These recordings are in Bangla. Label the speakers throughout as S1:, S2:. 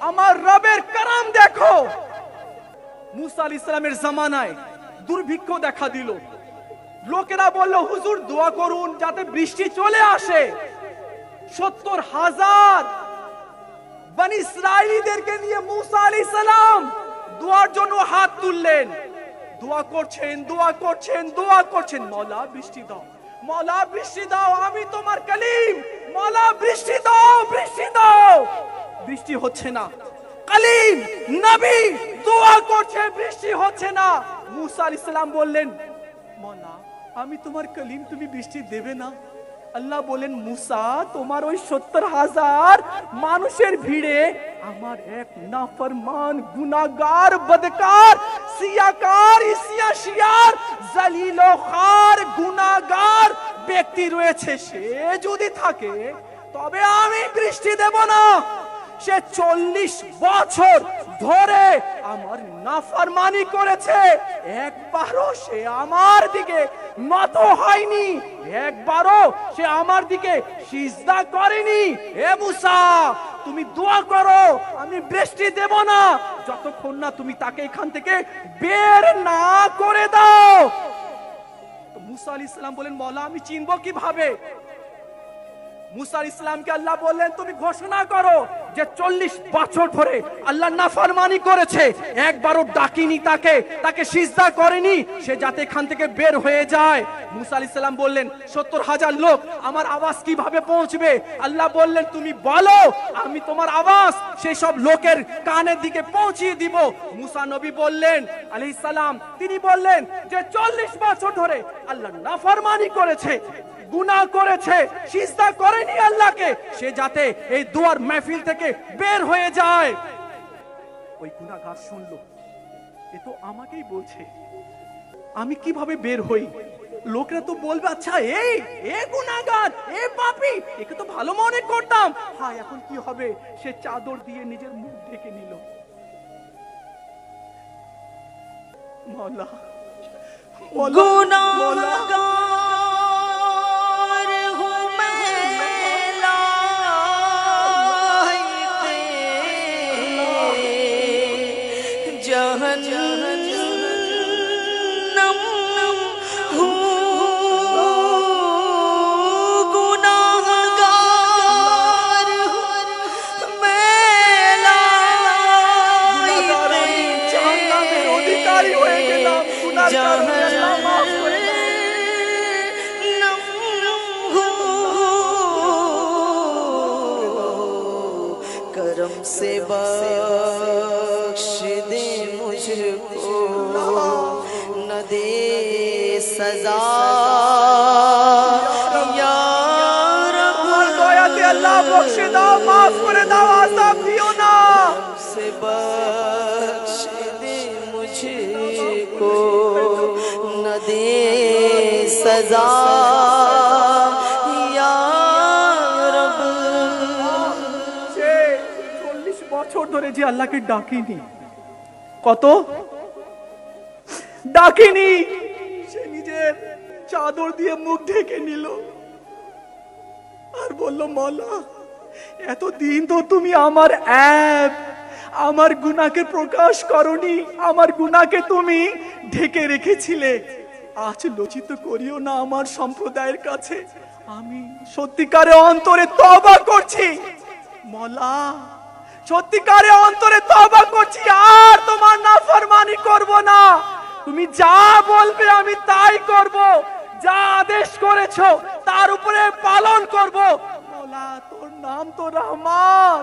S1: আমার রবের কারাম দেখো। মুসা আলাইহিস সালামের জামানায় দুর্ভিক্ষ দেখা দিল। লোকেরা বলল, হুজুর দোয়া করুন যাতে বৃষ্টি চলে আসে। 70,000 বনি ইসরাঈলীদেরকে নিয়ে মুসা আলাইহিস সালাম দোয়ার জন্য হাত তুললেন। দোয়া করছেন, দোয়া করছেন, দোয়া করছেন, মওলা বৃষ্টি দাও, মওলা বৃষ্টি দাও, আমি তোমার কালিম, মওলা বৃষ্টি দাও, বৃষ্টি দাও। বৃষ্টি হচ্ছে না। কালিম নবী দোয়া করছে, বৃষ্টি হচ্ছে না। মুসা আলাইহিস সালাম বললেন, মওলা আমি তোমার কালিম, তুমি বৃষ্টি দেবে না? আল্লাহ বলেন, মুসা তোমার ওই 70,000 মানুষের ভিড়ে আমার এক নাফরমান গুনাহগার বদকার সিয়াকার ইসিয়াশিয়ার জালিল ও খার গুনাহগার ব্যক্তি রয়েছে, সে যদি থাকে তবে আমি বৃষ্টি দেব না। সে 40 বছর ধরে আমার নাফরমানি করেছে, একবারও সে আমার দিকে নত হয়নি, একবারও সে আমার দিকে সিজদা করেনি। হে মুসা তুমি দোয়া করো, আমি বৃষ্টি দেব না যতক্ষণ না তুমি তাকে এখান থেকে বের না করে দাও। তো মুসা আলাইহিস সালাম বলেন, মওলা আমি চিনব কিভাবে? মুসা আলাইহিস সালামকে আল্লাহ বললেন, তুমি ঘোষণা করো যে 40 বছর ধরে আল্লাহ নাফরমানি করেছে, একবারও ডাকিনি তাকে, তাকে সিজদা করেনি, সে যাতে এখান থেকে বের হয়ে যায়। মুসা আলাইহিস সালাম বললেন, 70,000 লোক আমার আওয়াজ কিভাবে পৌঁছবে? আল্লাহ বললেন, তুমি বলো, আমি তোমার আওয়াজ সেই সব লোকের কানের দিকে পৌঁছিয়ে দিব। মুসা নবী বললেন আলাইহিস সালাম, তিনি বললেন যে 40 বছর ধরে আল্লাহ নাফরমানি করেছে, গুনাহ করেছে, সিজদা করেনি আল্লাহকে, সে যাতে এই দুয়ার মাহফিল থেকে বের হয়ে যায়। ওই গুনাহগার শুনলো, এ তো আমাকেই বলছে, আমি কিভাবে বের হই? লোকরা তো বলবে, আচ্ছা এই গুনাহগার, এ পাপী, একে তো ভালো মনে করতাম, হ্যাঁ এখন কি হবে? সে চাদর দিয়ে নিজের মুখ ঢেকে নিল। মওলা
S2: গুনাহগার करम से बख्श दे मुझको, न दे सजा या रब,
S1: দয়াতে আল্লাহ বখশে দাও, মাফ করে দাও, আযাব দিও না।
S2: से बख्श दे मुझको, न दे सजा या रब।
S1: 40 বছর ধরে যে আল্লাহকে ডাকিনি, কত ডাকিনি, সে নিজের চাদর দিয়ে মুখ ঢেকে নিল আর বলল, মওলা এতদিন তো তুমি আমার আমার গুনাহকে প্রকাশ করনি, আমার গুনাহকে তুমি ঢেকে রেখেছিলে, আজ লজ্জিত করিও না আমার সম্প্রদায়ের কাছে। আমি সত্যিকারে অন্তরে তওবা করছি মওলা, সত্যিকারে অন্তরে তওবা করছি, আর তোমার নাফরমানি করব না। তুমি যা বলবে আমি তাই করব, যা আদেশ করেছো তার উপরে পালন করব। মওলা তোর নাম তো রহমান,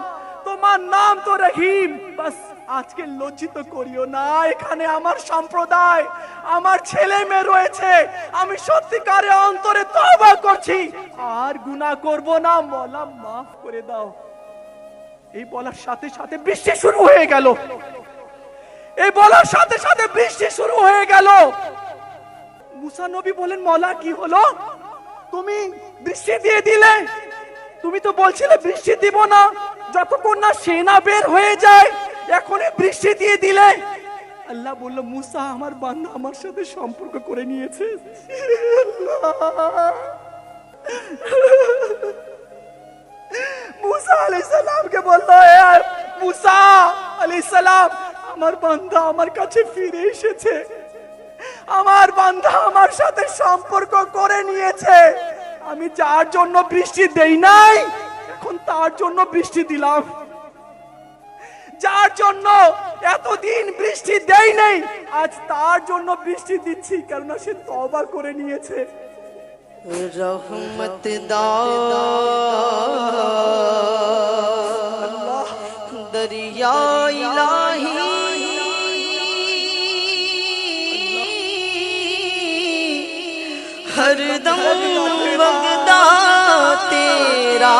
S1: তোমার নাম তো রহিম, বাস আজকে লজ্জিত করিও না। এখানে আমার সম্প্রদায়, আমার ছেলে মেয়ে রয়েছে, আমি সত্যিকারে অন্তরে তওবা করছি, আর গুনাহ করব না, মওলা মাফ করে দাও। এই বলার সাথে সাথে বৃষ্টি শুরু হয়ে গেল, এই বলার সাথে সাথে বৃষ্টি শুরু হয়ে গেল। মুসা নবী বলেন, মওলা কি হলো? তুমি বৃষ্টি দিয়ে দিলে, তুমি তো বলছিলে বৃষ্টি দিব না যতক্ষণ না সেনা বের হয়ে যায়, এখনই বৃষ্টি দিয়ে দিলে। আল্লাহ বলল, মুসা আমার বান্দা আমার সাথে সম্পর্ক করে নিয়েছে। মুসা আলাইহিস সালামকে বলল, মুসা আলাইহিস সালাম, আমার বান্দা আমার কাছে ফিরে এসেছে, আমার বান্দা আমার সাথে সম্পর্ক করে নিয়েছে। আমি যার জন্য বৃষ্টি দেই নাই, এখন তার জন্য বৃষ্টি দিলাম। যার জন্য এতদিন বৃষ্টি দেই নাই, আজ তার জন্য বৃষ্টি দিচ্ছি, কেননা সে তওবা করে নিয়েছে।
S2: रहमत दा दरिया इलाही हरदम वगदा तेरा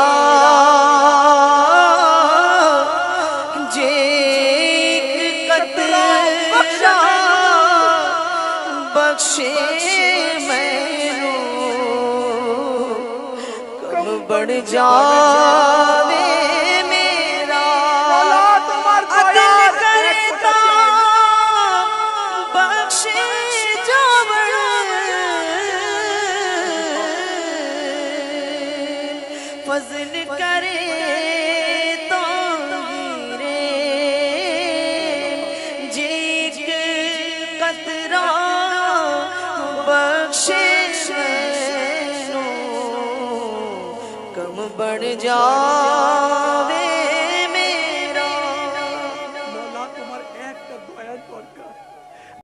S2: जे कतरा बख्शे बढ़ जावे मेरा दिल करता बख्शे जो फजल करे तो गिरे जे कतरा बख्शे बढ़ जावे